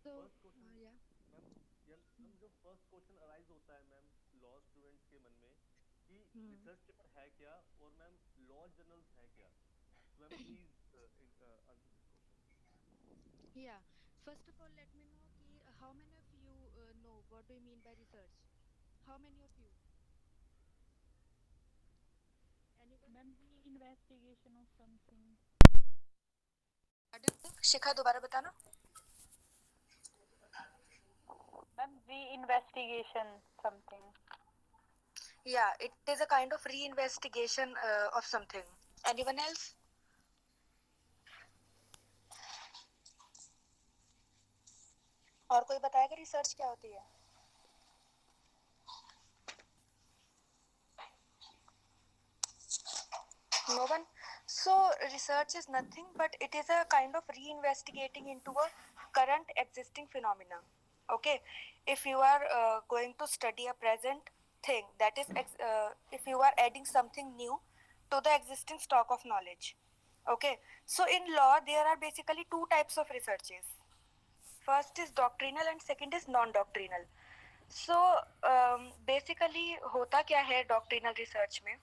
So, first question yeah. Ma'am, या ma'am जो first question arise होता है मैम लॉ स्टूडेंट्स के मन में कि Hmm. रिसर्च पेपर है क्या और मैम लॉ जर्नल्स है क्या, तो ma'am please answer this question. Yeah. First of all, let me know ki how many of you know what do you mean by research? How many of you? Anyone? Ma'am investigation of something. Pardon? शिखा दोबारा बताना। Ma'am री investigation something. Yeah, it is a kind of reinvestigation of something. Anyone else? और कोई बताएगा research क्या होती है? No one. So research is nothing but it is a kind of reinvestigating into a current existing phenomena. Okay, if you are going to study a present thing, that is if you are adding something new to the existing stock of knowledge. Okay, so in law there are basically two types of researches. First is doctrinal and second is non-doctrinal. So basically होता क्या है doctrinal research में,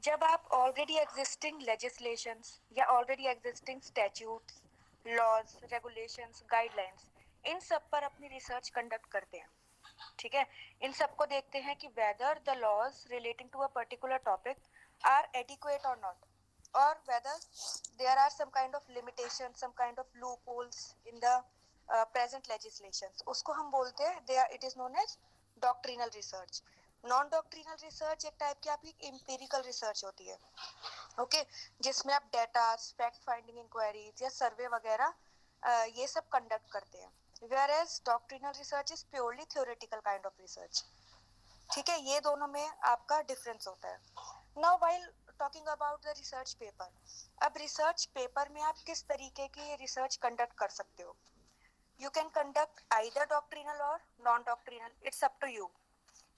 जब आप already existing legislations या already existing statutes, laws, regulations, guidelines, इन सब पर अपनी रिसर्च कंडक्ट करते हैं। ठीक है, इन सबको देखते हैं कि whether the laws relating to a particular topic are adequate और नॉट, और whether there are some kind of limitation, some kind of loopholes in the present legislation, उसको हम बोलते हैं they are, it is known as doctrinal research. Non doctrinal research एक type की आपकी empirical research होती है। ओके, जिसमें आप डेटा, फैक्ट फाइंडिंग इंक्वायरीज या सर्वे वगैरह ये सब कंडक्ट करते हैं। Whereas doctrinal research is purely theoretical kind of research. ठीक है, ये दोनों में आपका डिफरेंस होता है। Now while talking about the research paper, अब रिसर्च पेपर में आप किस तरीके की रिसर्च कंडक्ट कर सकते हो? You can conduct either doctrinal or non-doctrinal. It's up to you.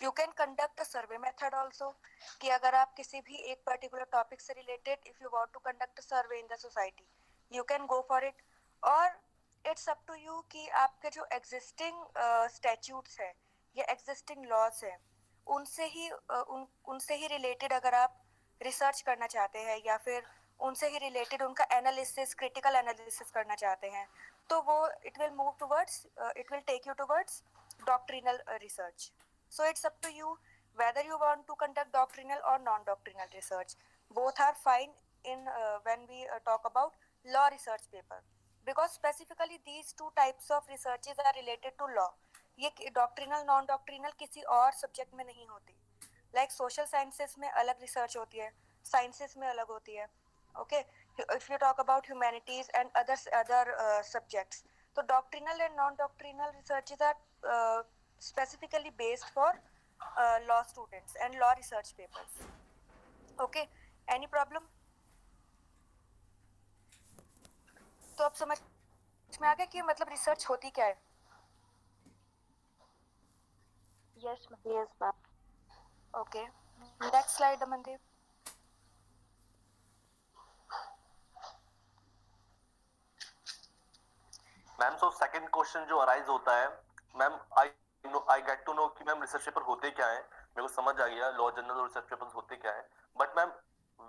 You can conduct a survey method also, कि अगर आप किसी भी एक particular topic से related, if you want to conduct a survey in the society, you can go for it. और it's up to you कि आपके जो existing statutes है या existing laws है, उनसे ही related अगर आप रिसर्च करना चाहते हैं या फिर उनसे ही रिलेटेड उनका एनालिसिस, क्रिटिकल एनालिसिस करना चाहते हैं, तो वो it will move towards, it will take you towards doctrinal research. So it's up to you whether you want to conduct doctrinal or non-doctrinal research. Both are fine in when we talk about law research paper, because specifically these two types of researches are related to law. ये doctrinal non doctrinal किसी और subject में नहीं होती। Like social sciences में अलग research होती है, साइंसेस में अलग होती है। Okay, if you talk about humanities and other subjects, तो doctrinal and non doctrinal researches are specifically based for law students and law research papers. Okay, any problem? तो अब समझ में आ गया कि मतलब रिसर्च होती क्या है? Yes ma'am. Yes, ma'am. Okay, next slide, Amandeep. Ma'am so second question जो अराइज होता है ma'am, I get to know कि मैम रिसर्च पेपर होते क्या है, मेरे को समझ आ गया लॉ जर्नल और रिसर्च पेपर्स होते क्या है, but ma'am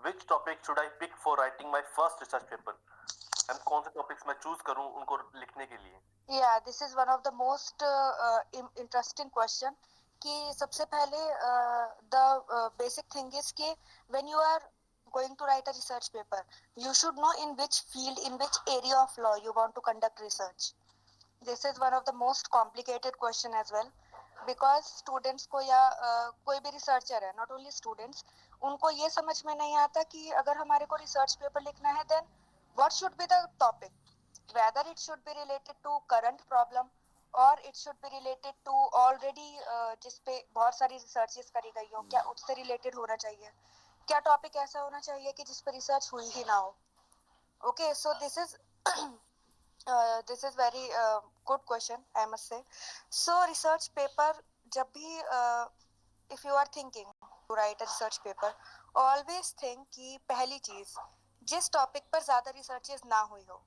which topic should I pick for writing my first research paper, ma'am कौन से टॉपिक्स मैं चूज करूं उनको लिखने के लिए? Yeah, this is one of the most interesting question. कि सबसे पहले the basic thing is कि when you are going to write a research paper, you should know in which field, in which area of law you want to conduct research. This is one of the most complicated question as well, because students को या कोई भी researcher है, not only students, उनको ये समझ में नहीं आता कि अगर हमारे को research paper लिखना है, then what should be the topic, whether it should be related to current problem or it should be related to already जिस पे बहुत सारी researches करी गई हो, क्या उससे related होना चाहिए, क्या टॉपिक ऐसा होना चाहिए कि जिस पर रिसर्च हुई ही ना हो। Okay, so this is very good question, I must say. So research paper जब भी if you are thinking to write a research paper, always think कि पहली चीज, जिस टॉपिक पर ज्यादा रिसर्चेज ना हुई हो।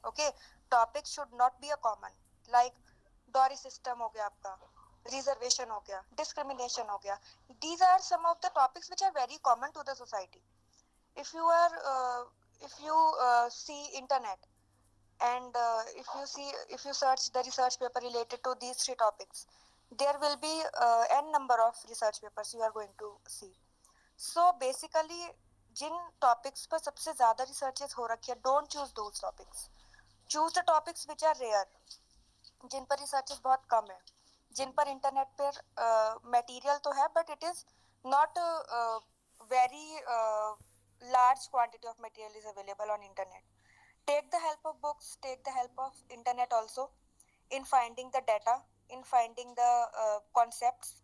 Okay, topic should not be a common, like dowry system हो गया आपका, रिजर्वेशन हो गया, डिस्क्रिमिनेशन हो गया. These are some of the topics which are very common to the society. If you are if you see internet and if you search the research paper related to these three topics, there will be n number of research papers you are going to see. So basically जिन topics पर सबसे ज्यादा researches हो रखी है, don't choose those topics, choose the topics which are rare, जिन पर researches बहुत कम है, जिन पर इंटरनेट पर मटेरियल तो है but it is not very large quantity of material is available on internet. Take the help of books, take the help of internet also in finding the data, in finding the concepts.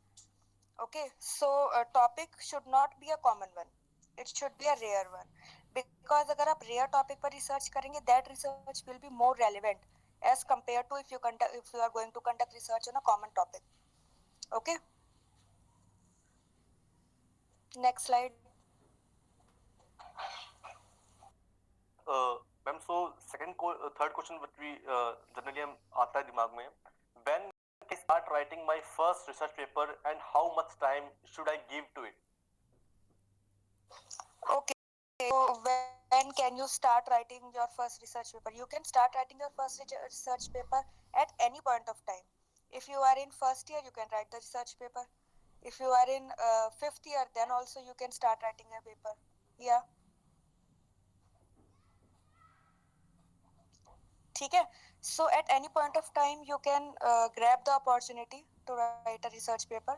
Okay, so topic should not be a common one, it should be a rare one, because अगर आप rare topic पर research करेंगे, that research will be more relevant as compared to if you are going to conduct research on a common topic. Okay, next slide. Ma'am so third question which we generally हम आता है दिमाग में, when I start writing my first research paper and how much time should I give to it? Okay, so when can you start writing your first research paper? You can start writing your first research paper at any point of time. If you are in first year, you can write the research paper. If you are in fifth year, then also you can start writing a paper. Yeah. ठीक है. So at any point of time, you can grab the opportunity to write a research paper.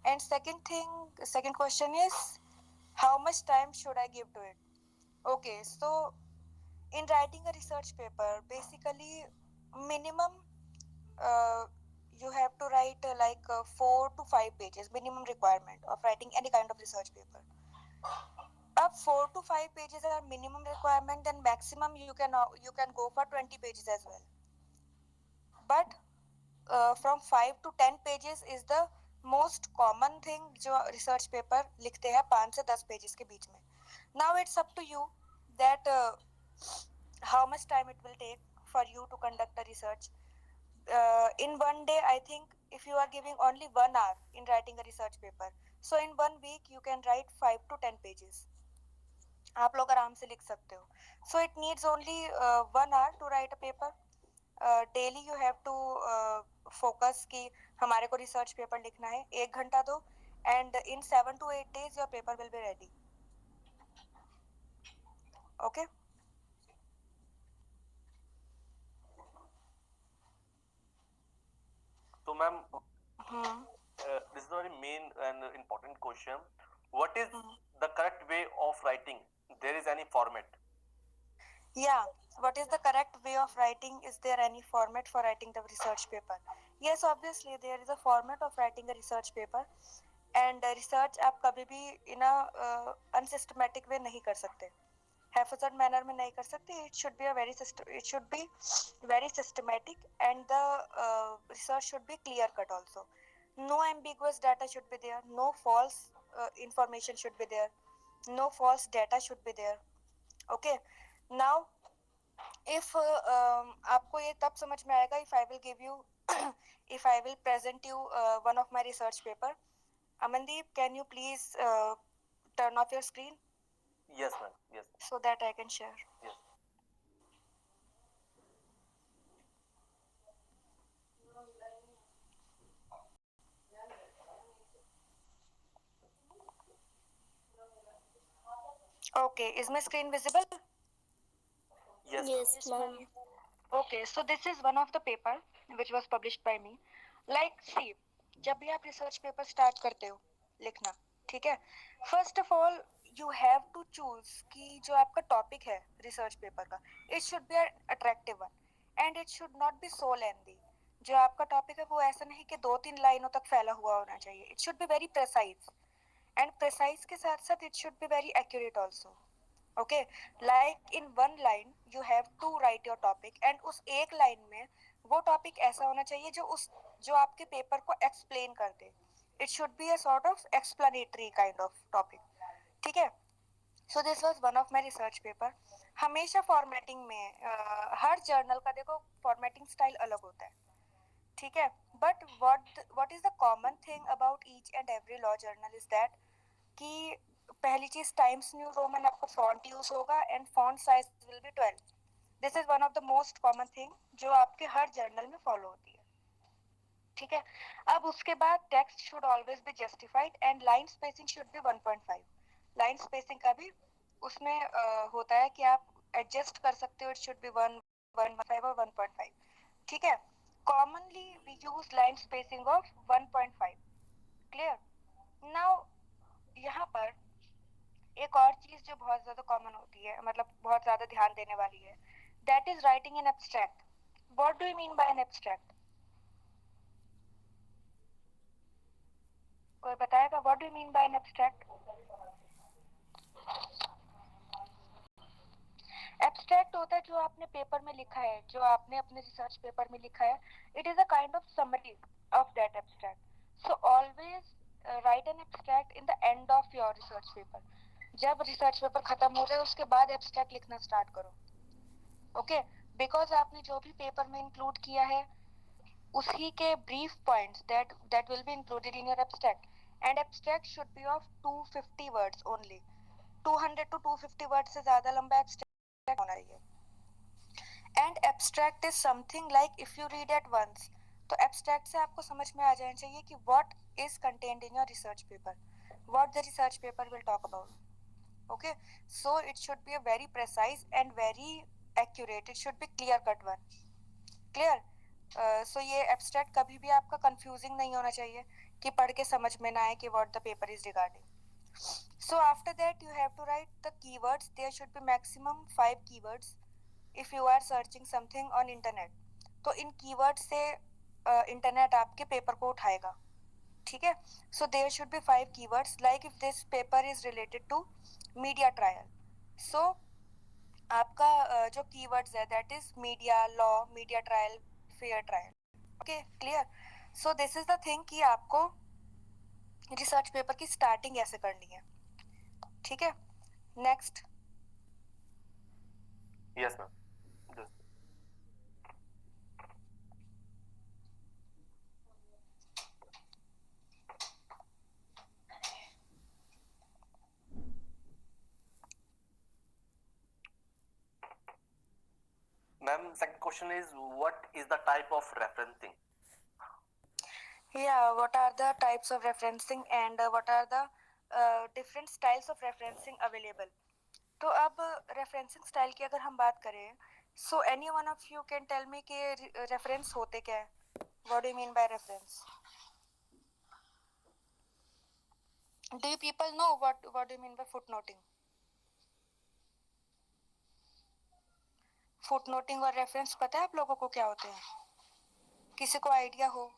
And second question is, how much time should I give to it? Okay, so in writing a research paper, basically minimum you have to write 4 to 5 pages, minimum requirement of writing any kind of research paper. Up 4 to 5 pages are minimum requirement, then maximum you can go for 20 pages as well. But from 5 to 10 pages is the most common thing जो research paper लिखते हैं 5 से 10 pages के बीच में. Now it's up to you that how much time it will take for you to conduct the research. In one day, I think if you are giving only 1 hour in writing a research paper, so in 1 week you can write 5 to 10 pages. आप लोग आराम से लिख सकते हो. So it needs only 1 hour to write a paper. Daily you have to focus कि हमारे को research paper लिखना है, 1 घंटा दो, and in 7 to 8 days your paper will be ready. Okay. So ma'am, this is a very main and important question. What is the correct way of writing? There is any format? Yeah, what is the correct way of writing? Is there any format for writing the research paper? Yes, obviously there is a format of writing a research paper, and research आप कभी भी in a unsystematic way नहीं कर सकते, haphazard manner में नहीं कर सकते. It should be very systematic, and the research should be clear cut also. No ambiguous data should be there, no false information should be there, no false data should be there. Okay. Now if आपको ये तब समझ में आएगा if I will give you if I will present you one of my research paper. Amandeep, can you please turn off your screen? Yes ma'am, yes. So that I can share. Yes. Okay, is my screen visible? Yes ma'am. Okay, so this is one of the paper which was published by me. Like see, जब भी आप research paper start करते हो लिखना, ठीक है, first of all you have to choose कि जो आपका topic है research paper का, it should be an attractive one and it should not be so lengthy. जो आपका topic है वो ऐसा नहीं कि 2-3 लाइनों तक फैला हुआ होना चाहिए. It should be very precise, and precise के साथ साथ it should be very accurate also. Okay, like in one line you have to write your topic, and उस एक लाइन में वो टॉपिक ऐसा होना चाहिए जो आपके पेपर को एक्सप्लेन कर दे. It should be a sort of explanatory kind of topic. ठीक है. So this was one of my research paper. हमेशा फॉर्मेटिंग में हर जर्नल का देखो फॉर्मेटिंग स्टाइल अलग होता है. ठीक है. But what is the common thing about each and every law journal is that कि पहली चीज टाइम्स न्यू रोमन आपका फॉन्ट यूज होगा and font size will be 12. This is one of the most common thing जो आपके हर journal में follow होती है. ठीक है. अब उसके बाद text should always be justified and line spacing should be 1.5. Line spacing का भी उसमें होता है कि आप एडजस्ट कर सकते हो. इट शुड बी 1.5 और 1.5. ठीक है. Commonly we use line spacing of 1.5. Clear. Now यहाँ पर एक और चीज जो बहुत ज्यादा कॉमन होती है, मतलब बहुत ज्यादा ध्यान देने वाली है, that is writing in abstract. What do you mean bye an abstract? कोई बताएगा what do you mean bye an abstract? Abstract होता है जो आपने पेपर में लिखा है, जो आपने अपने रिसर्च पेपर में लिखा है. It is a kind of summary of that abstract. So always right an abstract in the end of your research paper. जब रिसर्च पेपर खत्म हो जाए उसके बाद एब्स्ट्रैक्ट लिखना स्टार्ट करो. ओके. बिकॉज आपने जो भी पेपर में इंक्लूड किया है उसी के brief points that will be included in your abstract. And abstract should be of 250 words only. 200 to 250 word से ज्यादा लंबा एब्स्ट्रैक्ट होना चाहिए. And abstract is something like if you read at once, तो एब्स्ट्रैक्ट से आपको समझ में आ जाना चाहिए कि what is contained in your research paper, what the research paper will talk about. Okay, so it should be a very precise and very accurate. It should be clear cut one. Clear. So ये abstract कभी भी आपका confusing नहीं होना चाहिए कि पढ़ के समझ में ना आए कि what the paper is regarding. So after that you have to write the keywords. There should be maximum 5 keywords if you are searching something on internet. तो इन keywords से internet आपके paper को उठाएगा. ठीक है. So there should be 5 keywords like if this paper is related to media trial. So आपका जो keywords है that is media, law, media trial, fair trial. Okay, clear. So this is the thing कि आपको research paper की starting ऐसे करनी है. ठीक है. Next. Yes, ma'am. Yes. Ma'am, second question is what is the type of referencing? Yeah, what are the types of referencing and what are the different styles of referencing available? तो अब referencing style की अगर हम बात करें, so any one of you can tell me कि reference होते क्या है? What do you mean by reference? Do you people know what do you mean by footnoting? Footnoting और रेफरेंस पता है आप लोगों को क्या होते हैं? किसी को आइडिया हो?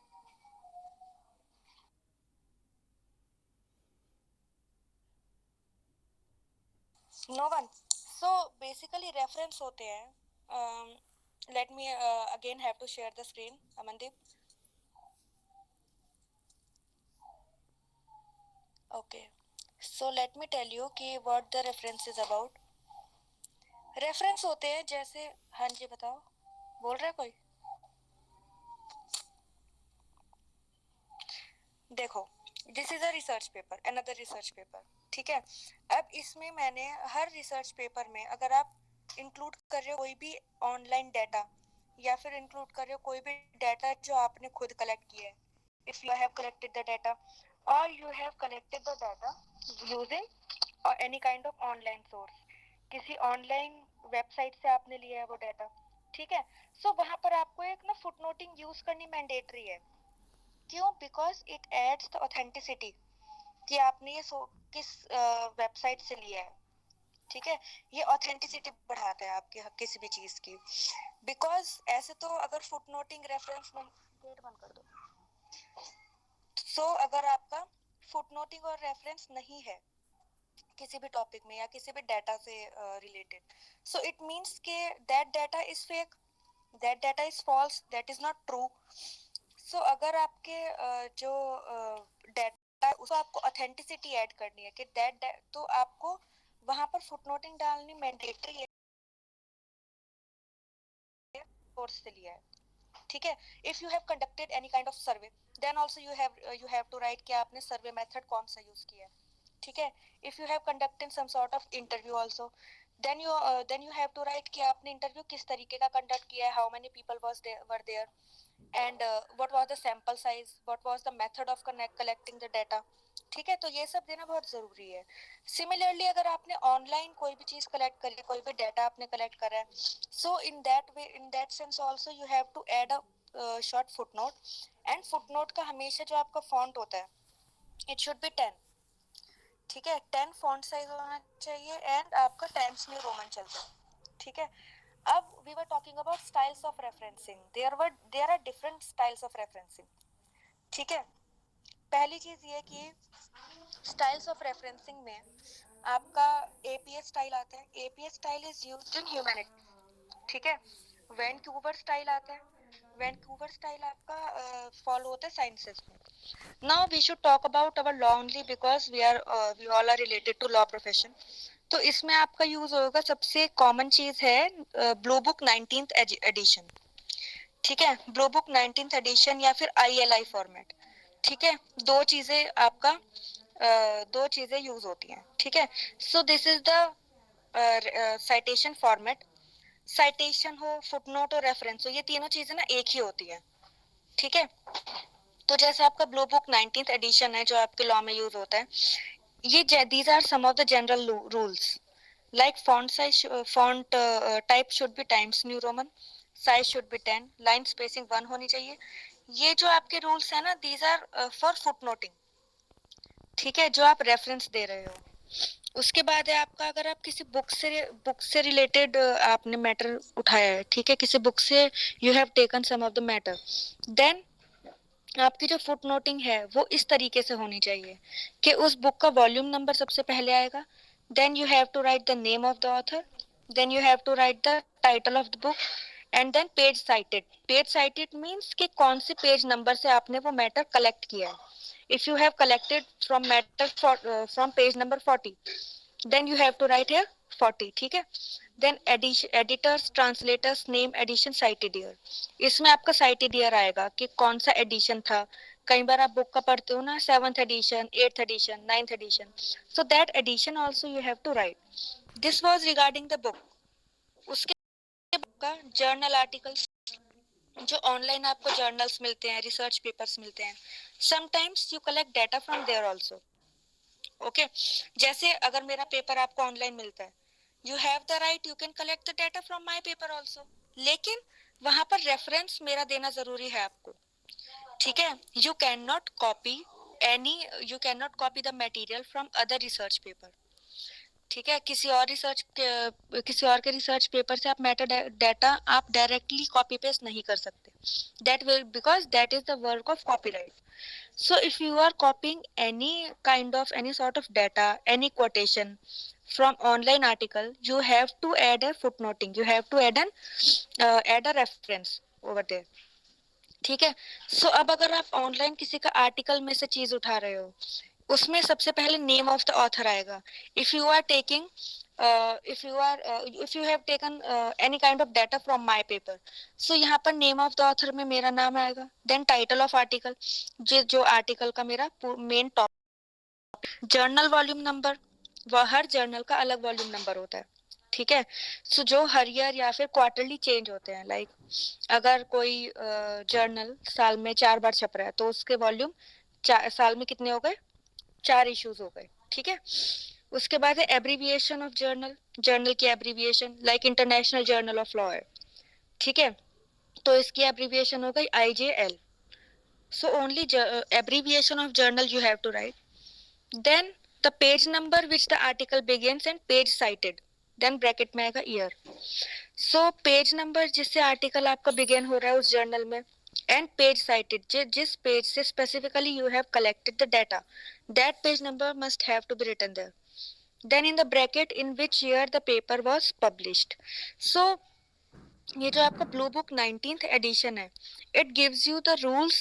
No one. So basically reference होते हैं, let me again have to share the screen. Amandeep. Okay. So let me tell you कि what the reference is about. Reference होते हैं जैसे, हाँ जी बताओ, बोल रहा है कोई? देखो, this is a research paper, another research paper. ठीक है. अब इसमें मैंने हर रिसर्च पेपर में अगर आप इंक्लूड कर रहे हो कोई भी ऑनलाइन डाटा या फिर इंक्लूड कर रहे हो कोई भी डाटा जो आपने खुद कलेक्ट किया है, if you have collected the data और you have collected the data using any kind of online source, किसी ऑनलाइन वेबसाइट से आपने लिया है वो डाटा. ठीक है. सो वहां पर आपको एक ना फुटनोटिंग यूज करनी मैंडेटरी है. क्यों? Because it adds the authenticity कि आपने ये किस वेबसाइट से लिया है. ठीक है. ये ऑथेंटिसिटी बढ़ाता है आपके किसी भी चीज की. बिकॉज ऐसे तो अगर फुटनोटिंग रेफरेंस में गेट बंद कर दो. सो अगर आपका फुटनोटिंग और रेफरेंस नहीं है किसी भी टॉपिक में या किसी भी डाटा से रिलेटेड, सो इट मींस के that data is fake, that data is false, that is not true. So अगर आपके जो डाटा उसको आपको ऑथेंटिसिटी ऐड करनी है कि दैट, तो आपको वहां पर फुटनोटिंग डालनी मैंडेटरी है, सोर्स से लिया है. ठीक है. If you have conducted any kind of survey, then also you have to write कि आपने सर्वे मेथड कौन सा यूज किया है. ठीक है. If you have conducted some sort of interview also, then you have to write कि आपने इंटरव्यू किस तरीके का कंडक्ट किया है, how many people were there, and what was the sample size, what was the method of collecting the data. ठीक है. तो ये सब देना बहुत जरूरी है. सिमिलरली अगर आपने ऑनलाइन कोई भी चीज कलेक्ट करी, कोई भी डाटा आपने कलेक्ट करा है, so in that sense also you have to add a short footnote. And footnote का हमेशा जो आपका फॉन्ट होता है, इट शुड बी 10. ठीक है. 10 फॉन्ट साइज होना चाहिए एंड आपका टाइम्स न्यू रोमन चलता है. ठीक है. अब we were talking about styles of referencing. There are different styles of referencing. ठीक है. पहली चीज ये कि styles of referencing में आपका APA स्टाइल आता है. APA style is used in humanity. ठीक है. वैनकूवर स्टाइल आता है. वैनकूवर स्टाइल आपका फॉलो होता है साइंसेस में. Now we should talk about our law only because we all are related to law profession. तो इसमें आपका यूज होगा, सबसे कॉमन चीज है ब्लू बुक 19th एडिशन. ठीक है. ब्लू बुक 19th एडिशन या फिर ILI फॉर्मेट. ठीक है. दो चीजें यूज होती हैं. ठीक है. सो this is the citation format. Citation हो, फुटनोट और रेफरेंस हो, ये तीनों चीजें ना एक ही होती है. ठीक है. तो जैसे आपका ब्लू बुक 19th एडिशन है जो आपके लॉ में यूज होता है, ये these are some of the general rules. Like font size, font type should be Times New Roman, size should be 10, line spacing 1 होनी चाहिए. ये जो आपके रूल्स है ना, these are for footnoting. ठीक है. जो आप रेफरेंस दे रहे हो. उसके बाद है आपका, अगर आप किसी बुक से रिलेटेड आपने मैटर उठाया है, ठीक है, किसी बुक से you have taken some of the matter, then आपकी जो फुट नोटिंग है वो इस तरीके से होनी चाहिए कि उस बुक का वॉल्यूम नंबर सबसे पहले आएगा, then you have to write the name of the author, then you have to write the title of the book, and then page cited. Page cited means कि कौन से पेज नंबर से आपने वो matter collect किया है. If you have collected from matter from page number 40, then you have to write here 40. ठीक है. Then editors, translators, name, edition, cited year. इसमें आपका साइटेड ईयर आएगा कि कौन सा एडिशन था. कई बार आप बुक का पढ़ते हो ना, 7th edition, 8th edition, 9th edition, so that edition also you have to write. This was regarding the book. उसके बुक का जर्नल आर्टिकल्स, जो ऑनलाइन आपको जर्नल्स मिलते हैं, रिसर्च पेपर्स मिलते हैं, sometimes you collect data from there also. Okay. जैसे अगर मेरा पेपर आपको ऑनलाइन मिलता है, you have the right, you can collect the data from my paper also. लेकिन वहां पर रेफरेंस मेरा देना जरूरी है आपको. ठीक है. You can not copy the material from other research paper. ठीक है. किसी और के रिसर्च पेपर से आप मैटर डाटा आप डायरेक्टली कॉपी पेस्ट नहीं कर सकते. That will, because that is the work of copyright. So if you are copying any sort of data, any quotation from online article, you have to add a footnoting. You have to add a reference over there. ठीक है. So अब अगर आप online किसी का article में से चीज उठा रहे हो, उसमें सबसे पहले नेम ऑफ द ऑथर आएगा. If you have taken any kind of data from my paper, so यहाँ पर नेम ऑफ द ऑथर में मेरा नाम आएगा. देन टाइटल ऑफ आर्टिकल, जो आर्टिकल का मेरा main topic. Journal volume number, हर जर्नल का अलग वॉल्यूम नंबर होता है. ठीक है. सो जो हर ईयर या फिर क्वार्टरली चेंज होते हैं. लाइक अगर कोई जर्नल साल में 4 बार छप रहा है, तो उसके वॉल्यूम साल में कितने हो गए, 4 इश्यूज हो गए. ठीक है. उसके बाद है एब्रीविएशन ऑफ जर्नल. जर्नल की abbreviation, like international journal of law है. ठीक है. तो इसकी एब्रीविएशन हो गई IJL. So only abbreviation of journal you have to write. Then the page number which the article begins and page cited. Then bracket में आएगा ईयर. सो पेज नंबर जिससे आर्टिकल आपका बिगिन हो रहा है उस जर्नल में, and page cited, जिस पेज से specifically you have collected the data, that page number must have to be written there. Then in the bracket, in which year the paper was published. So ये जो आपका blue book 19th addition है, it gives you the rules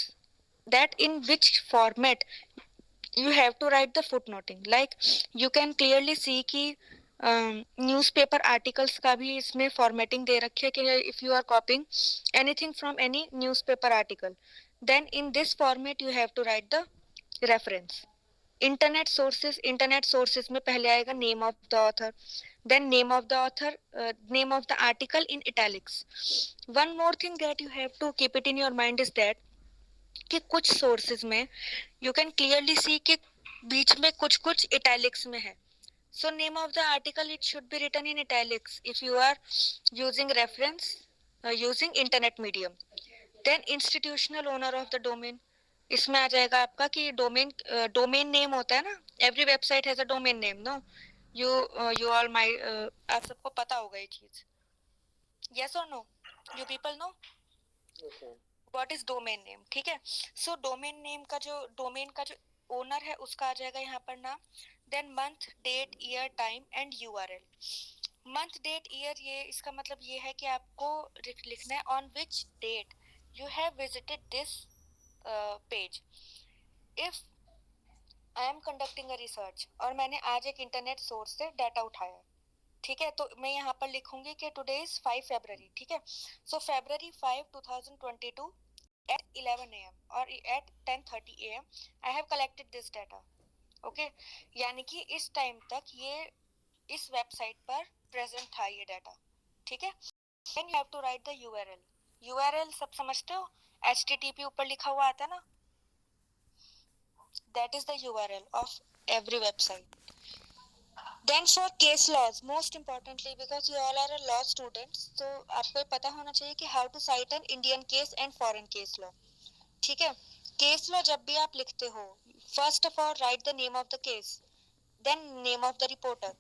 that in which format you have to write the footnoting. Like you can clearly see कि newspaper articles का भी इसमें formatting दे रखी है कि if you are copying anything from any newspaper article then in this format you have to write the reference. Internet sources में पहले आएगा name of the author, then name of the author, name of the article in italics. One more thing that you have to keep it in your mind is that कि कुछ sources में you can clearly see कि बीच में कुछ कुछ italics में है. So name of the article it should be written in italics if you are using reference using internet medium. Then institutional owner of the domain, इसमें आ जाएगा आपका कि डोमेन नेम होता है ना, every website has a domain name. Know you all my आप सबको पता होगा ये चीज. यस और no, you people know what is domain name. ठीक है, सो डोमेन नेम का जो ओनर है उसका आ जाएगा यहाँ पर नाम. Then month date year time and URL. Month date year, ये इसका मतलब ये है कि आपको लिखना है on which date you have visited this page. If I am conducting a research और मैंने आज एक इंटरनेट सोर्स से डाटा उठाया, ठीक है, तो मैं यहाँ पर लिखूंगी कि टुडे इज 5 फरवरी. ठीक है, सो फरवरी 5 2022 at 11 am और at 10:30 am I have collected this data. Okay, यानी कि इस टाइम तक ये इस वेबसाइट पर प्रेजेंट था ये डाटा. ठीक है, then you have to write the URL. URL सब समझते हो, HTTP ऊपर लिखा हुआ आता है ना, that is the URL of every website. Then for case laws, most importantly because you all are a law students, तो आपको पता होना चाहिए कि how to cite an Indian case and foreign case law. ठीक है, case law जब भी आप लिखते हो, first of all write the name of the case, then name of the reporter.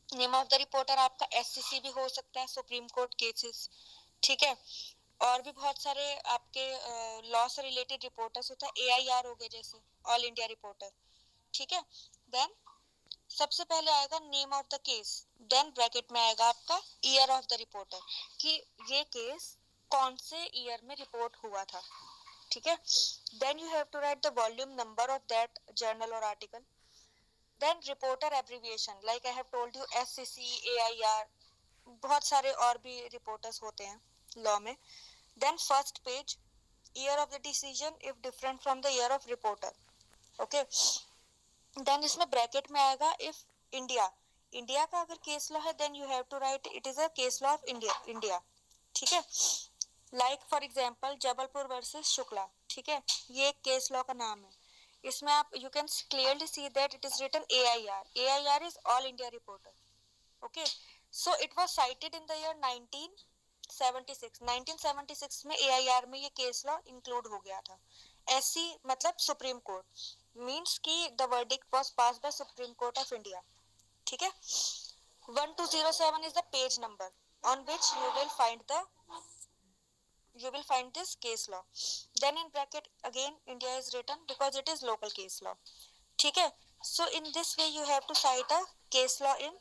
Name of the reporter आपका SCC भी हो सकता है, सुप्रीम कोर्ट केसेस. ठीक है, और भी बहुत सारे आपके लॉ से रिलेटेड रिपोर्टर्स होता है, AIR हो गए जैसे ऑल इंडिया रिपोर्टर. ठीक है, देन सबसे पहले आएगा name of the case, then bracket में आएगा आपका ईयर ऑफ द रिपोर्टर कि ये केस कौन से ईयर में रिपोर्ट हुआ था. ठीक है, then you have to write the volume number of that journal और article. Then reporter abbreviation like I have told you SCC, AIR, बहुत सारे और भी रिपोर्टर्स होते हैं लॉ में. Then first page, year of the decision if different from the year of reporter. Okay, then इसमें bracket में आएगा if इंडिया का अगर केस लॉ है then you have to write it is a case law of India. ठीक है, like for example Jabalpur versus Shukla. ठीक है, ये एक केस लॉ का नाम है. इसमें आप you can clearly see that it is written AIR. AIR is All India Reporter. Okay, so it was cited in the year 1976. 1976 में AIR में ये केस लॉ इंक्लूड हो गया था. SC मतलब सुप्रीम कोर्ट, मीन्स कि the verdict was passed by Supreme Court of India. ठीक है, 1207 is the page number on which you will find this case law. Then in bracket again India is written because it is local case law. ठीक है, so in this way you have to cite a case law in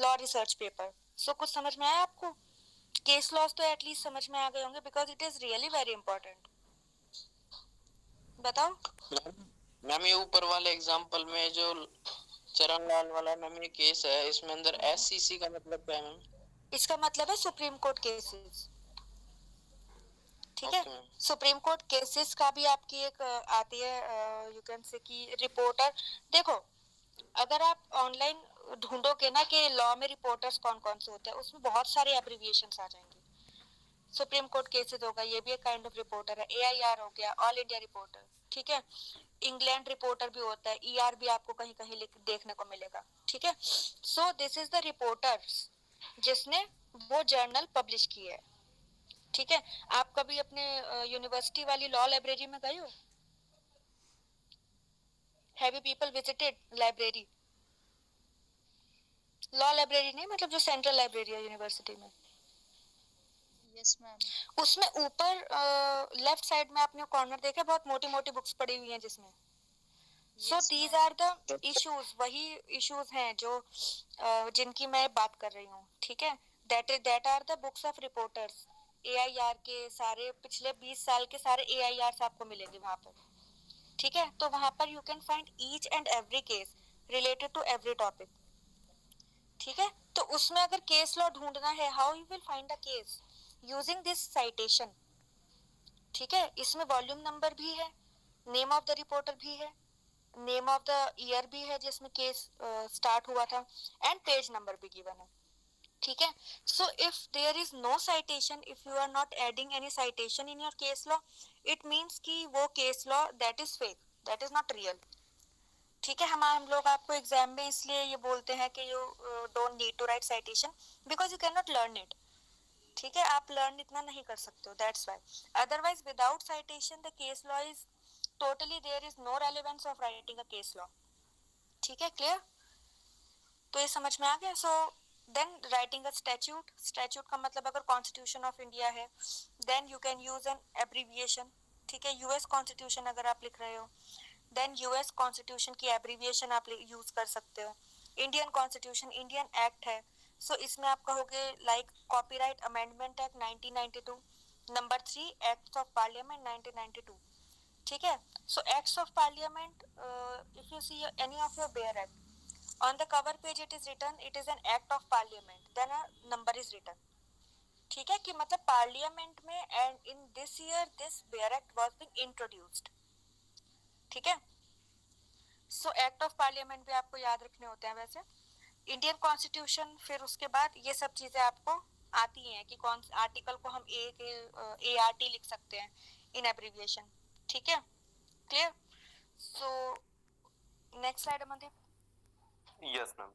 law research paper. So कुछ समझ में आया आपको? Case laws तो at least समझ में आ गए होंगे because it is really very important. बताओ मैम, ये ऊपर वाले एग्जांपल में जो चरणलाल वाला मैम ये केस है, इसमें अंदर SCC का मतलब क्या है मैम? इसका मतलब है सुप्रीम कोर्ट केसेस. ठीक है, सुप्रीम कोर्ट केसेस का भी आपकी एक आती है यू कैन से कि रिपोर्टर. देखो अगर आप ऑनलाइन ढूंढोगे ना कि लॉ में रिपोर्टर्स कौन कौन से होते हैं, उसमें बहुत सारे एब्रिविएशंस आ जाएंगे. सुप्रीम कोर्ट केसेस होगा, ये भी एक काइंड ऑफ रिपोर्टर है. AIR हो गया ऑल इंडिया रिपोर्टर. ठीक है, इंग्लैंड रिपोर्टर भी होता है, ER भी आपको कहीं कहीं देखने को मिलेगा. ठीक है, सो दिस इज द रिपोर्टर्स जिसने वो जर्नल पब्लिश की है. ठीक है, आप कभी अपने यूनिवर्सिटी वाली लॉ लाइब्रेरी में गए हो? Have you people visited library? Law library नहीं, मतलब जो सेंट्रल लाइब्रेरी है यूनिवर्सिटी में. Yes ma'am. उसमें ऊपर लेफ्ट साइड में आपने कॉर्नर देखा, बहुत मोटी मोटी बुक्स पड़ी हुई हैं जिसमें. So these are the issues, वही इश्यूज हैं जो जिनकी मैं बात कर रही हूँ. ठीक है, that are the books of reporters. AIR के सारे पिछले 20 साल के सारे AIRs आपको मिलेंगे वहां पर. ठीक है, तो वहां पर you can find each and every case related to every topic. ठीक है, तो उसमें अगर केस लॉ ढूंढना है, how you will find the case, using this citation. ठीक है, इसमें वॉल्यूम नंबर भी है, नेम ऑफ द रिपोर्टर भी है, नेम ऑफ द ईयर भी है जिसमें केस स्टार्ट हुआ था, एंड पेज नंबर भी गिवन है। ठीक है, so if there is no citation, if you are not adding any citation in your case law, it means कि वो case law that is fake, that is not real. ठीक है, हम लोग आपको एग्जाम में इसलिए ये बोलते हैं कि you don't need to write citation because you can not learn it. ठीक है, आप लर्न इतना नहीं कर सकते हो, that's why. Otherwise without citation the case law is totally, there is no relevance of writing a case law. ठीक है, क्लियर? तो ये समझ में आ गया। So then writing a statute, statute का मतलब अगर कॉन्स्टिट्यूशन ऑफ इंडिया है then you can use N abbreviation. ठीक है, यूएस कॉन्स्टिट्यूशन अगर आप लिख रहे हो देन यूएस कॉन्स्टिट्यूशन की एब्रीविएशन आप यूज कर सकते हो। इंडियन कॉन्स्टिट्यूशन इंडियन एक्ट है, सो इसमें आप कहोगे like copyright amendment act 1992, number 3 acts of parliament 1992। ठीक है, so acts of parliament, if you see any of your bare act, on the cover page it is written it is an act of parliament, then a number is written। ठीक है, कि मतलब parliament में and in this year this bare act was being introduced. ठीक है, सो act of parliament भी आपको याद रखने होते हैं वैसे। इंडियन कॉन्स्टिट्यूशन, फिर उसके बाद ये सब चीजें आपको आती हैं कि कौन आर्टिकल को हम ए आर टी लिख सकते हैं इन एब्रीविएशन। ठीक है, clear? So next slide Amandeep. Yes, ma'am.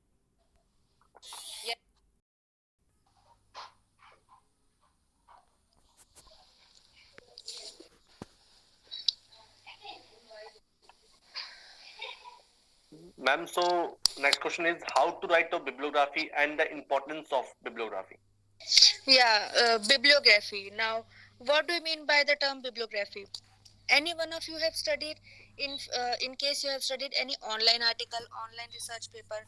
Ma'am, so next question is how to write a bibliography and the importance of bibliography. Yeah, bibliography. Now, what do you mean by the term bibliography? Any one of you have studied, in case you have studied any online article, online research paper,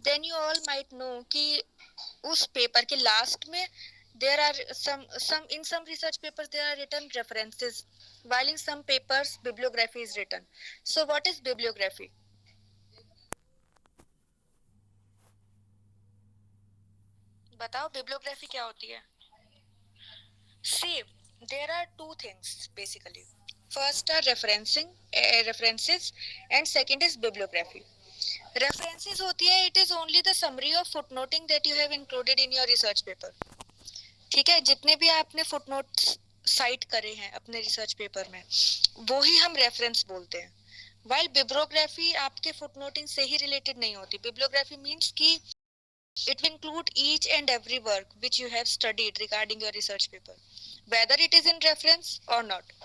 then you all might know कि उस paper के last में there are some research papers there are written references, while in some papers bibliography is written. So what is bibliography? बताओ bibliography क्या होती है? See, there are two things basically. First are references, and second is bibliography. References होती है, it is only the summary of footnoting that you have included in your research paper. ठीक है, जितने भी आपने footnotes cite करे हैं अपने research paper में, वो ही हम reference बोलते हैं. While bibliography आपके footnoting से ही related नहीं होती. Bibliography means कि it will include each and every work which you have studied regarding your research paper, whether it is in reference or not.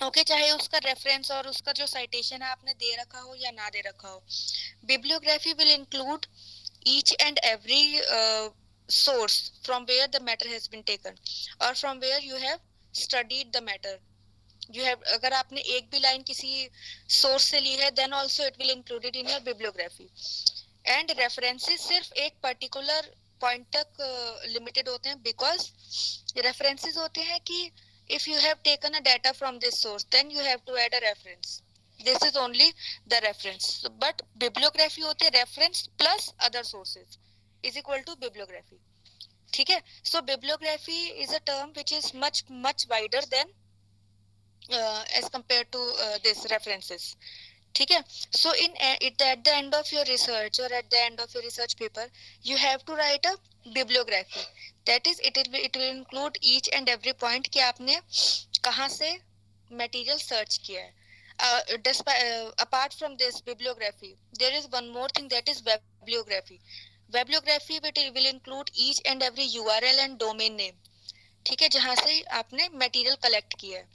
Okay, चाहे उसका रेफरेंस और उसका जो साइटेशन है आपने दे रखा हो या ना दे रखा हो, bibliography will include each and every source from where the matter has been taken और from where you have studied the matter. You have, अगर आपने एक भी लाइन किसी सोर्स से ली है then also it will included in your bibliography. And references सिर्फ एक पर्टिकुलर पॉइंट तक लिमिटेड होते हैं, बिकॉज रेफरेंसेस होते हैं कि if you have taken a data from this source then you have to add a reference. This is only the reference. But bibliography होती है reference plus other sources is equal to bibliography. ठीक है, so bibliography is a term which is much wider than as compared to this references. ठीक है, so at the end of your research or at the end of your research paper you have to write a bibliography. That is, it will include each and every point कि आपने कहाँ से material search किया है. Apart from this bibliography, there is one more thing, that is bibliography. Bibliography will include each and every URL and domain name. ठीक है, जहाँ से आपने मटेरियल कलेक्ट किया है.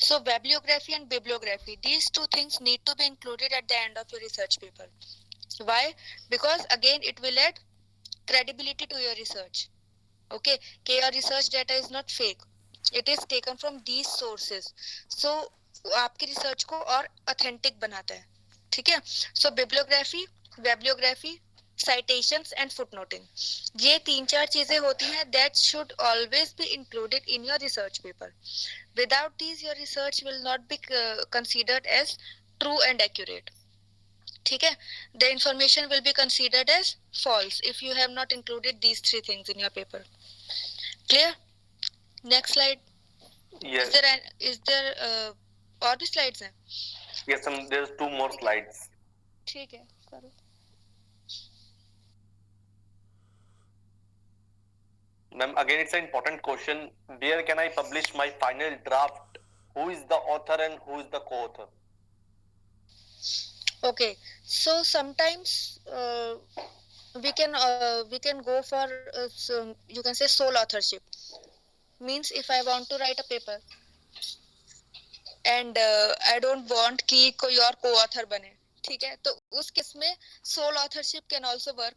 So bibliography and bibliography, these two things need to be included at the end of your research paper. Why? Because again it will add credibility to your research. Okay, your research data is not fake, it is taken from these sources, so आपकी research को और authentic बनाता है. ठीक है, so bibliography, citations and footnoting, ये 3-4 चीजें होती हैं that should always be included in your research paper. Without these your research will not be considered as true and accurate. ठीक है, the information will be considered as false if you have not included these three things in your paper. Clear? Next slide. Yes. Is there और भी slides हैं? Yes, there's two more slides. ठीक है, करो. Ma'am, again, it's an important question. Where can I publish my final draft? Who is the author and who is the co-author? Okay, so sometimes we can go for you can say sole authorship. Means if I want to write a paper and I don't want कि कोई और co-author बने, ठीक है, तो उस case में sole authorship can also work.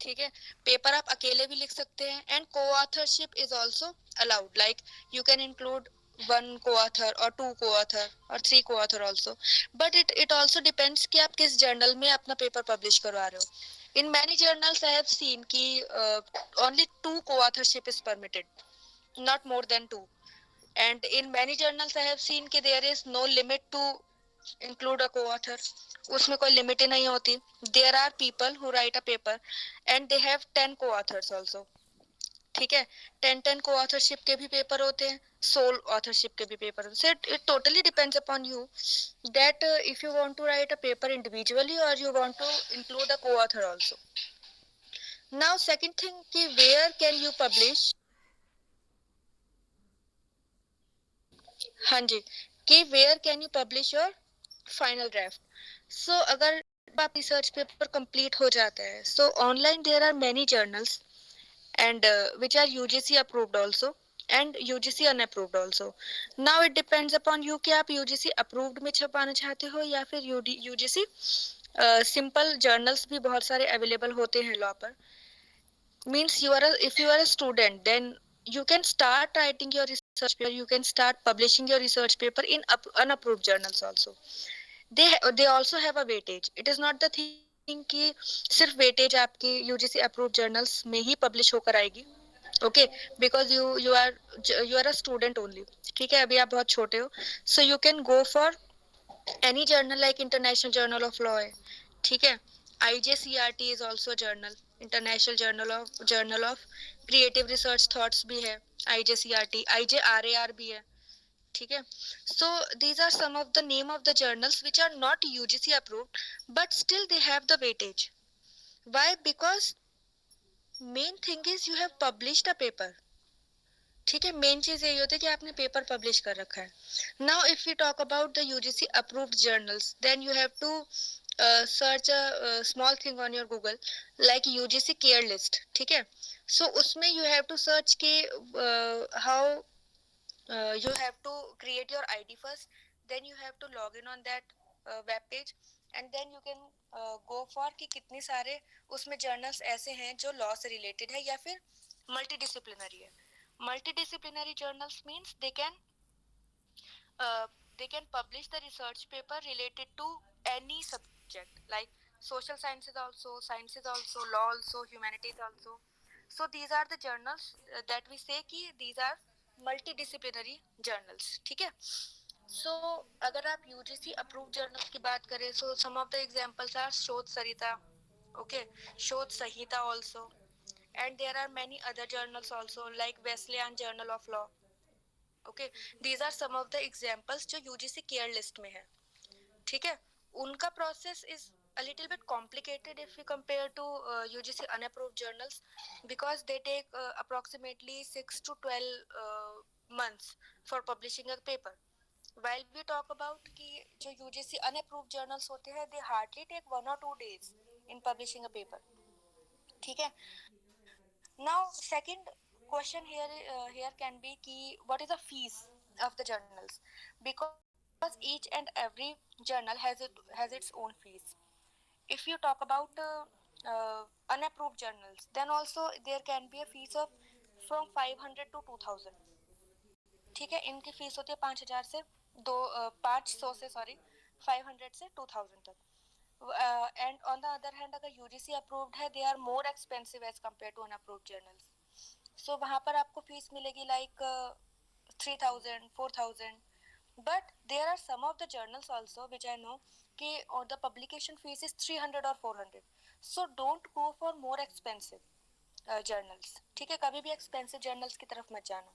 ठीक है, पेपर आप अकेले भी लिख सकते हैं एंड को authorship is also allowed, like you can include one को ऑथर और टू को ऑथर और थ्री को author also, but it also depends कि आप किस जर्नल में अपना पेपर पब्लिश करवा रहे हो. In many journals I have seen कि ओनली टू को authorship is permitted, not more than two, and in many journals I have seen कि there is no limit to include a co-author. उसमें कोई limit ही नहीं होती. There are people who write a paper and they have 10 co-authors also. ठीक है, 10 co-authorship के भी paper होते हैं, sole authorship के भी पेपर होते हैं. So it totally depends upon you that if you want to write a paper individually or you want to include a co-author also. Now second thing कि where can you publish. हाँ जी, कि where can you publish your final draft. So अगर आप research paper complete हो जाता है, so online there are many journals and which are UGC approved also and UGC unapproved also. Now it depends upon you कि आप UGC approved में छपाना चाहते हो या फिर यूजीसी सिंपल जर्नल्स भी बहुत सारे अवेलेबल होते हैं लॉ पर. Means if you are a student, then you can start writing your research paper, you can start publishing your research paper in unapproved journals also. They also have a weightage. It is not the thing कि सिर्फ weightage आपकी UGC approved journals में ही publish होकर आएगी. Okay, because you are a student only. ठीक है, अभी आप बहुत छोटे हो, so you can go for any journal like International Journal of Law है, ठीक है. IJCRT is also a journal, International Journal of Creative Research Thoughts भी है. IJCRT, IJRAR भी है, ठीक है. So these are some of the name of the journals which are not UGC approved but still they have the weightage. Why? Because main thing is you have published a paper. ठीक है, main चीज यही होती है कि आपने paper publish कर रखा है. Now if you talk about the UGC approved journals, then you have to search a small thing on your Google like UGC care list. ठीक है, सो उसमें यू हैव टू सर्च के how you have to create your id first, then you have to log in on that web page and then you can go for कि कितने सारे उसमें journals ऐसे हैं जो law से related है या फिर multidisciplinary है. Multidisciplinary journals means they can publish the research paper related to any subject like social sciences also, law also, humanities also. So these are the journals that we say कि these are multidisciplinary journals. ठीक है, so अगर आप UGC approved journals की बात करें, so some of the examples are शोध सरिता, okay, शोध संहिता also, and there are many other journals also like Wesleyan Journal of Law. Okay, these are some of the examples जो UGC care list में है. ठीक है, उनका process is a little bit complicated if we compare to UGC unapproved journals because they take approximately 6 to 12 months for publishing a paper. While we talk about कि जो UGC unapproved journals होते हैं, they hardly take 1 or 2 days in publishing a paper. ठीक है. Now second question here can be कि what is the fees of the journals, because each and every journal has its own fees. If you talk about unapproved journals, then also there can be a fees of from 500 to 2000. ठीक है, इनकी fees होती है 5000 से 500 से 500 से 2000 तक. And on the other hand अगर UGC approved है, they are more expensive as compared to unapproved journals. So वहाँ पर आपको फीस मिलेगी like 3000 4000. But there are some of the journals also which I know कि और द पब्लिकेशन फीस इज 300 और 400, so don't go for more expensive journals, ठीक है? कभी भी एक्सपेंसिव जर्नल्स की तरफ मत जाना।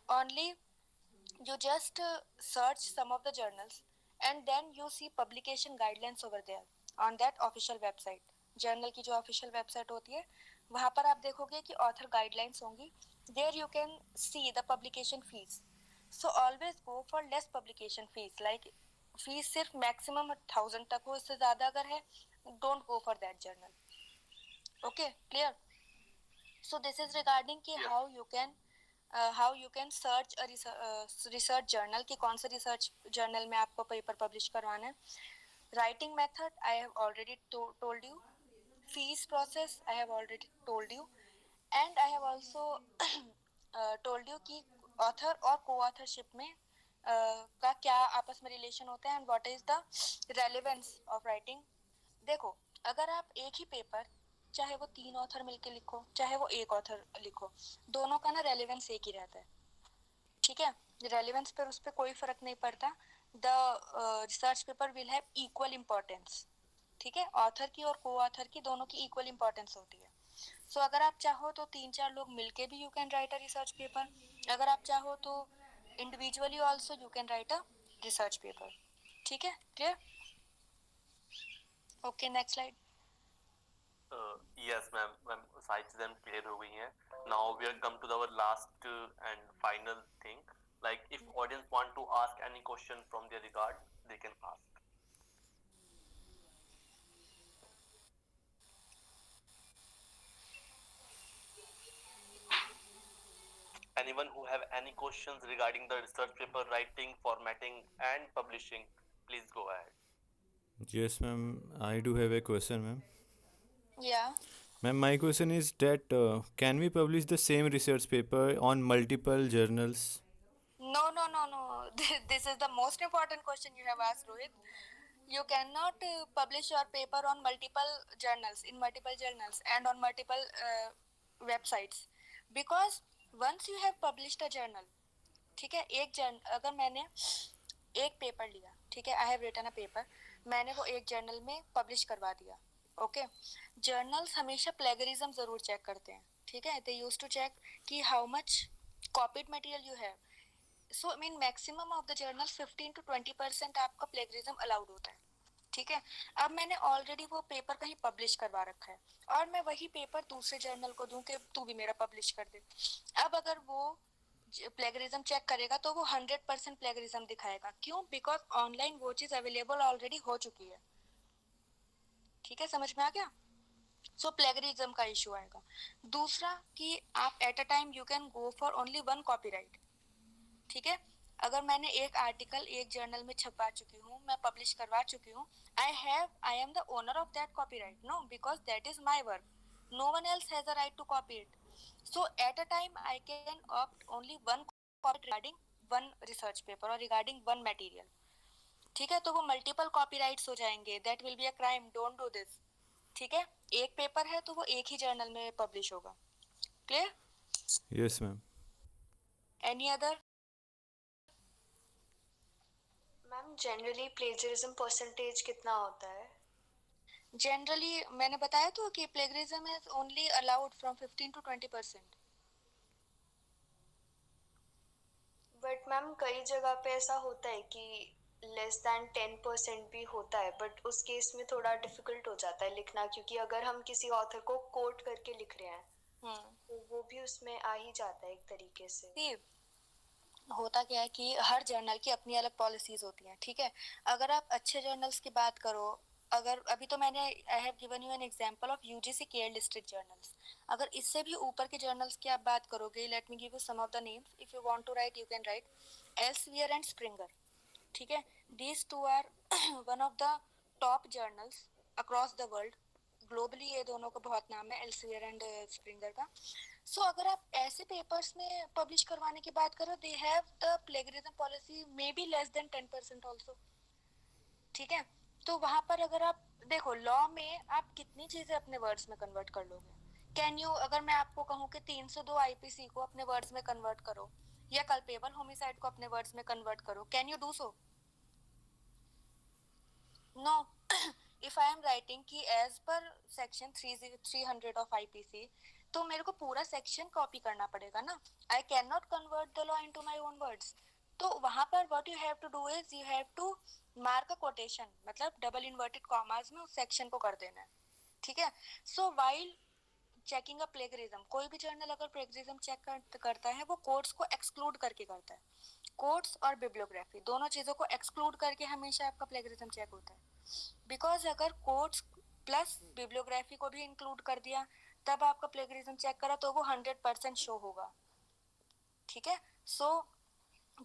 Only you just search some of the journals and then you see publication guidelines over there on that official website। Journal की जो ऑफिशियल वेबसाइट होती है वहाँ पर आप देखोगे कि ऑथर गाइडलाइंस होंगी, there you can see the publication fees. So always go for less publication fees, like fees सिर्फ मैक्सिमम 1000 तक हो, इससे ज़्यादा अगर है don't go for that journal. Okay, clear? So this is regarding कि how you can search research journal कि कौन से रिसर्च जर्नल में आपको पेपर पब्लिश करवाना है। Writing method I have already told you, fees process I have already told you, and I have also told you कि author और को ऑथरशिप में का क्या आपस में रिलेशन होता है and what is the relevance of writing. देखो, अगर आप एक ही पेपर, चाहे वो 3 ऑथर मिलके लिखो चाहे वो एक ऑथर लिखो, दोनों का ना रेलेवेंस एक ही रहता है, ठीक है? रेलेवेंस पर उस पर कोई फर्क नहीं पड़ता। The research paper will have equal importance, ठीक है? ऑथर की और को ऑथर की दोनों की इक्वल इम्पोर्टेंस होती है। सो अगर आप चाहो तो 3-4 लोग मिलके भी you can write a research paper, अगर आप चाहो तो individually also you can write a research paper, ठीक है? Clear? Okay, next slide. Yes ma'am, सारी चीजें क्लियर हो गई हैं। Now we are come to our last and final thing, like if audience want to ask any question from there regard they can ask. Anyone who have any questions regarding the research paper writing, formatting and publishing, please go ahead. Yes, ma'am. I do have a question, ma'am. Yeah. Ma'am, my question is that can we publish the same research paper on multiple journals? No, no, no, no. This is the most important question you have asked, Rohit. You cannot publish your paper on multiple journals, in multiple journals, and on multiple websites, because once you have published a journal, ठीक है? एक अगर मैंने एक paper लिया, ठीक है? I have written a paper, मैंने वो एक जर्नल में पब्लिश करवा दिया, ओके? जर्नल्स हमेशा प्लेगरिज्म ज़रूर चेक करते हैं, ठीक है? दे यूज टू चेक कि how much copied material you have. So I mean maximum of the journal 15 to 20% आपका प्लेगरिज्म अलाउड होता है, ठीक है? अब मैंने ऑलरेडी वो पेपर कहीं पब्लिश करवा रखा है और मैं वही पेपर दूसरे जर्नल को दूं कि तू भी मेरा पब्लिश कर दे। अब अगर वो प्लेगरिज्म चेक करेगा तो वो 100% प्लेगरिज्म दिखाएगा। क्यों? बिकॉज ऑनलाइन वो चीज़ अवेलेबल ऑलरेडी हो चुकी है, ठीक है? समझ में आ गया? सो प्लेगरिज्म का इशू आएगा। दूसरा कि आप eight a time you can go for only one copyright, ठीक है? अगर मैंने एक आर्टिकल एक जर्नल में छपवा चुकी हूँ, मैं पब्लिश करवा चुकी हूँ, I am the owner of that copyright, no, because that is my work, no one else has a right to copy it. So at a time I can opt only one copy regarding one research paper और regarding one material, ठीक है? तो वो multiple copyrights हो जाएंगे, that will be a crime, don't do this, ठीक है? एक पेपर है तो वो एक ही जर्नल में पब्लिश होगा। Clear? Yes, ma'am. Any other? Ma'am generally plagiarism percentage कितना होता है? जनरली मैंने बताया तो कि plagiarism is only allowed from 15 to 20%। But ma'am कई जगह पे ऐसा होता है कि लेस दैन 10% भी होता है, बट उस केस में थोड़ा डिफिकल्ट हो जाता है लिखना, क्योंकि अगर हम किसी ऑथर को कोट करके लिख रहे हैं तो वो भी उसमें आ ही जाता है एक तरीके से। होता क्या है कि हर जर्नल की अपनी अलग पॉलिसीज होती हैं, ठीक है? अगर आप अच्छे जर्नल्स की बात करो, अगर अभी तो मैंने I have given you an example of UGC care listed journals, अगर इससे भी ऊपर के जर्नल्स की आप बात करोगे, let me give you some of the names, if you want to write you can write Elsevier and Springer, ठीक है? These two are one of the top journals across the world, globally ये दोनों का बहुत नाम है, एल्सवियर and Springer का। सो अगर आप ऐसे पेपर्स में पब्लिश करवाने की बात करो, they have the plagiarism policy may be less than 10% also, ठीक है? तो वहां पर अगर आप देखो, लॉ में आप कितनी चीजें अपने वर्ड्स में कन्वर्ट कर लोगे? कैन यू, अगर मैं आपको कहूँ कि 302 आईपीसी को अपने वर्ड्स में कन्वर्ट करो या कल्पेबल होमिसाइड को अपने वर्ड्स में कन्वर्ट करो, can you do so? No, if I am writing कि as per section 300 of IPC, तो मेरे को पूरा सेक्शन कॉपी करना पड़ेगा ना. I cannot convert the law into my own words. तो वहाँ पर what you have to do is you have to mark a quotation, मतलब double inverted commas में उस सेक्शन को कर देना है. ठीक है. So while चेकिंग अ प्लेगरिज्म, कोई भी जर्नल अगर प्लेगरिज्म चेक करता है वो कोट्स को एक्सक्लूड करके करता है. कोट्स और बिब्लियोग्राफी दोनों चीज़ों को एक्सक्लूड करके हमेशा आपका प्लेगरिज्म चेक होता है. बिकॉज अगर कोट्स प्लस बिब्लियोग्राफी को भी इंक्लूड कर दिया तब आपका प्लेगरिज्म चेक करा तो वो 100% शो होगा. ठीक है. सो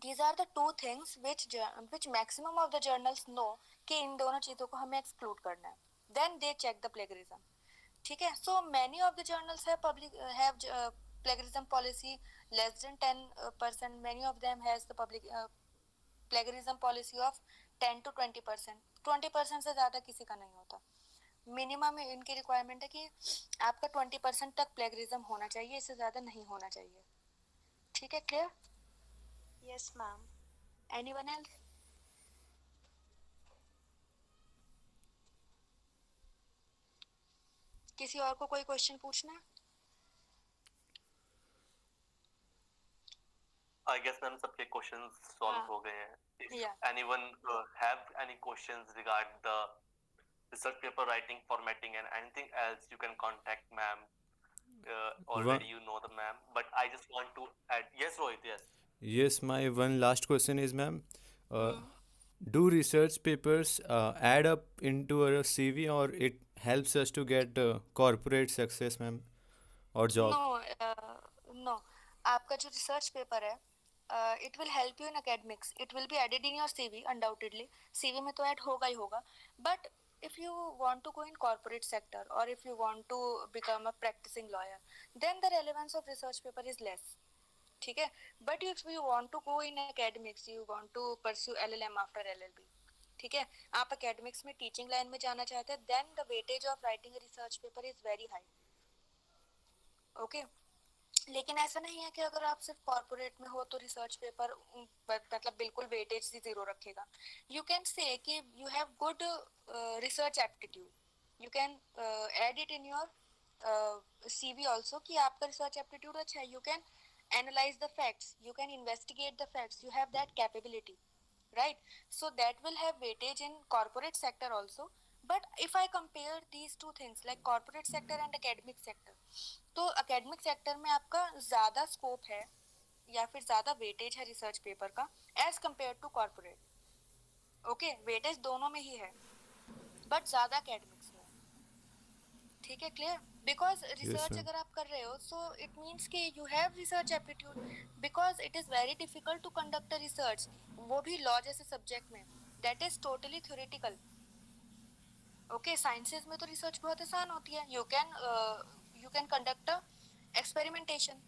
these are the two things which maximum of the journals know कि इन दोनों चीज़ों को हमें एक्सक्लूड करना है. then they check the plagiarism. ठीक है. so many of the journals have plagiarism policy less than 10%. many of them has the public plagiarism policy of 10 to 20%. 20% से ज़्यादा किसी का नहीं होता. मिनिमम इनकी रिक्वायरमेंट है कि आपका 20% तक प्लेगरिज्म होना चाहिए, इससे ज़्यादा नहीं होना चाहिए. ठीक है. Clear? Yes, ma'am. Anyone else? किसी और को कोई क्वेश्चन पूछना है? I guess मैम सबके questions solve हाँ. हो गए हैं. If Yeah. anyone have any questions regarding the research paper writing, formatting, and anything else, you can contact ma'am. Already you know the ma'am, but I just want to add. Yes, Rohit. Yes. Yes, my one last question is, ma'am, do research papers add up into our CV, or it helps us to get corporate success, ma'am, or job? No. आपका जो research paper है it will help you in academics. It will be added in your CV undoubtedly. CV में तो add होगा ही होगा. But if you want to go in corporate sector or if you want to become a practicing lawyer, then the relevance of research paper is less. ठीक है. But if you want to go in academics, you want to pursue LLM after LLB, ठीक है, आप academics में teaching line में जाना चाहते हैं, then the weightage of writing research paper is very high. Okay. लेकिन ऐसा नहीं है कि अगर आप सिर्फ कॉर्पोरेट में हो तो रिसर्च पेपर मतलब बिल्कुल वेटेज ही जीरो रखेगा. यू कैन से कि you have good research aptitude. You can add it in your CV also कि आपका रिसर्च एप्टीट्यूड अच्छा है. You can analyze the facts, you can investigate the facts, you have that capability, right? So that will have weightage in corporate sector also. But if I compare these two things like corporate sector and academic sector, तो academic sector में आपका ज़्यादा scope है या फिर ज़्यादा weightage है research paper का as compared to corporate. Okay, weightage दोनों में ही है but ज़्यादा academics में. ठीक है. क्लियर? Because research ma'am. अगर आप कर रहे हो सो इट मीन्स कि you have research aptitude. Because it is very difficult to conduct a research, वो भी लॉ जैसे सब्जेक्ट में. That is totally theoretical. Okay. Sciences में तो रिसर्च बहुत आसान होती है. You can conduct a experimentation.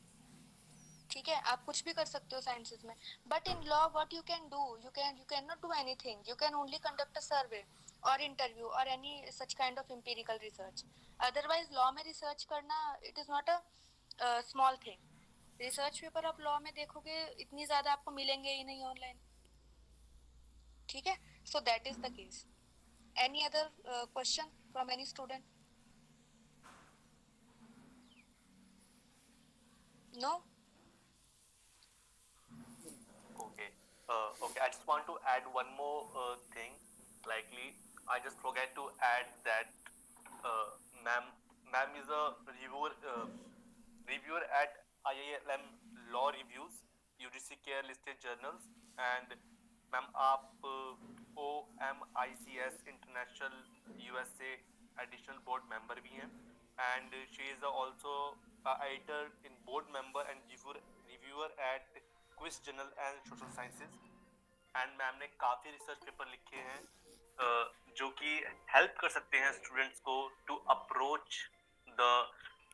ठीक है. आप कुछ भी कर सकते हो साइंसेज में. But in law what you can do, you can not do anything. You can only conduct a survey और इंटरव्यू और any such kind of empirical research. Otherwise law में रिसर्च करना it is not a small thing. Research paper आप law में देखोगे इतनी ज्यादा आपको मिलेंगे ही नहीं ऑनलाइन. ठीक है. So that is the case. Any other question from any student? No. Okay. Okay. I just want to add one more thing. Likely, I just forget to add that ma'am is a reviewer at IILM Law Reviews, UGC Care listed journals, and ma'am आप OMICS International USA additional board member भी हैं, and she is also a editor in board member and reviewer at Quiz Journal and Social Sciences. And ma'am ने काफ़ी research paper लिखे हैं जो कि help कर सकते हैं स्टूडेंट्स को to approach the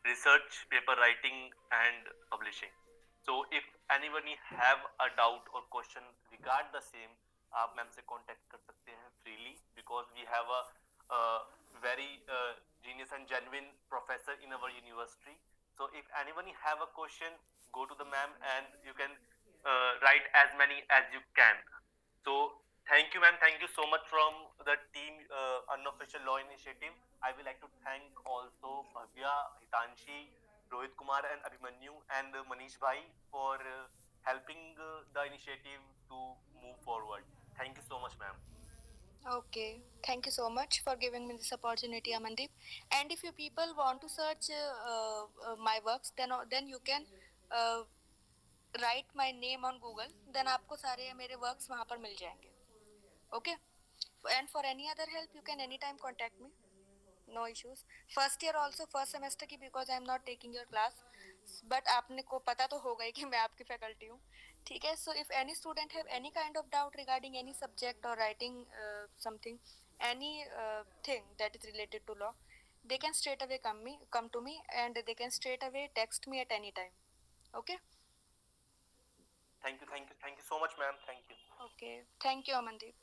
research paper writing and publishing. So if anybody have a doubt और क्वेश्चन रिगार्ड द सेम, आप मैम से कांटेक्ट कर सकते हैं freely, because we have a very genius and genuine professor in our university. So if anybody have a question, go to the ma'am and you can write as many as you can. So Thank you, ma'am. Thank you so much from the team Unofficial Law Initiative. I would like to thank also Bhavya, Hitanshi, Rohit Kumar, and Abhimanyu, and Manish Bhai for helping the initiative to move forward. Thank you so much, ma'am. Okay, thank you so much for giving me this opportunity, Amandeep. And if you people want to search my works, then you can uh, write my name on Google. Then आपको सारे मेरे works वहाँ पर मिल जाएंगे. Okay. And for any other help, you can anytime contact me. No issues. First year also, first semester की because I am not taking your class. But आपने को पता तो होगा ही कि मैं आपकी faculty हूँ. ठीक है. So if any student have any kind of doubt regarding any subject or writing something, any thing that is related to law, they can straight away come to me, and they can straight away text me at any time. Okay. Thank you so much, ma'am. Thank you. Okay. Thank you, Amandeep.